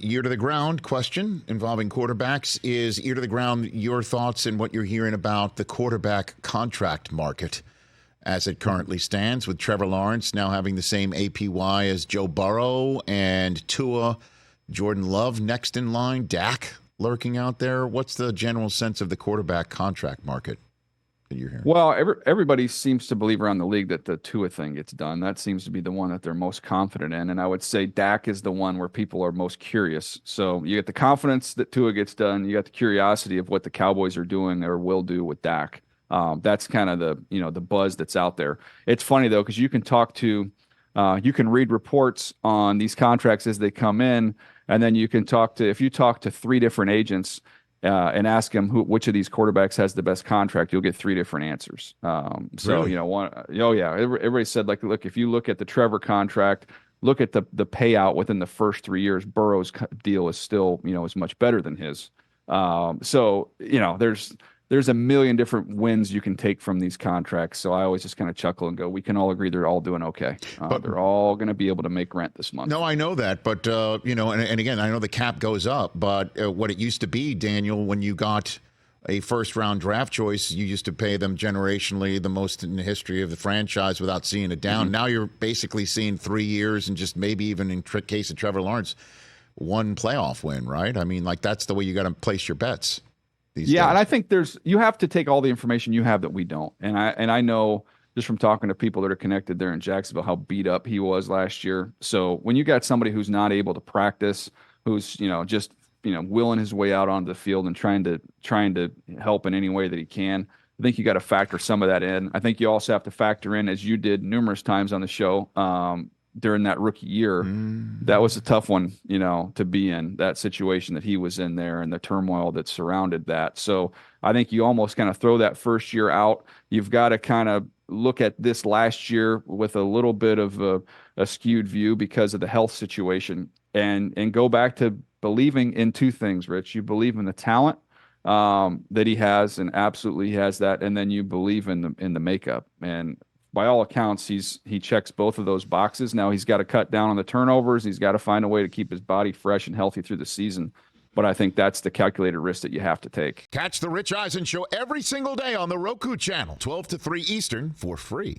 Ear to the ground question involving quarterbacks is ear to the ground your thoughts and what you're hearing about the quarterback contract market as it currently stands, with Trevor Lawrence now having the same APY as Joe Burrow and Tua, Jordan Love next in line, Dak lurking out there. What's the general sense of the quarterback contract market that you're hearing? Well, everybody seems to believe around the league that the Tua thing gets done. That seems to be the one that they're most confident in. And I would say Dak is the one where people are most curious. So you get the confidence that Tua gets done. You got the curiosity of what the Cowboys are doing or will do with Dak. That's kind of the buzz that's out there. It's funny though, because you can you can read reports on these contracts as they come in, and then you can if you talk to three different agents and ask them which of these quarterbacks has the best contract, you'll get three different answers. Really? Everybody said, like, look, if you look at the Trevor contract, look at the payout within the first 3 years, Burrow's deal is still, is much better than his. There's a million different wins you can take from these contracts. So I always just kind of chuckle and go, we can all agree they're all doing okay. But they're all going to be able to make rent this month. No, I know that. But, and again, I know the cap goes up. But what it used to be, Daniel, when you got a first-round draft choice, you used to pay them generationally the most in the history of the franchise without seeing it down. Mm-hmm. Now you're basically seeing 3 years and just maybe even in case of Trevor Lawrence, one playoff win, right? I mean, like that's the way you got to place your bets. Yeah, days. And I think you have to take all the information you have that we don't. And I know just from talking to people that are connected there in Jacksonville how beat up he was last year. So when you got somebody who's not able to practice, who's just willing his way out onto the field and trying to help in any way that he can, I think you got to factor some of that in. I think you also have to factor in, as you did numerous times on the show, during that rookie year, that was a tough one, to be in that situation that he was in there and the turmoil that surrounded that. So I think you almost kind of throw that first year out. You've got to kind of look at this last year with a little bit of a skewed view because of the health situation and go back to believing in two things, Rich. You believe in the talent that he has, and absolutely he has that. And then you believe in the makeup. And by all accounts, he checks both of those boxes. Now he's got to cut down on the turnovers. He's got to find a way to keep his body fresh and healthy through the season. But I think that's the calculated risk that you have to take. Catch the Rich Eisen Show every single day on the Roku channel, 12 to 3 Eastern, for free.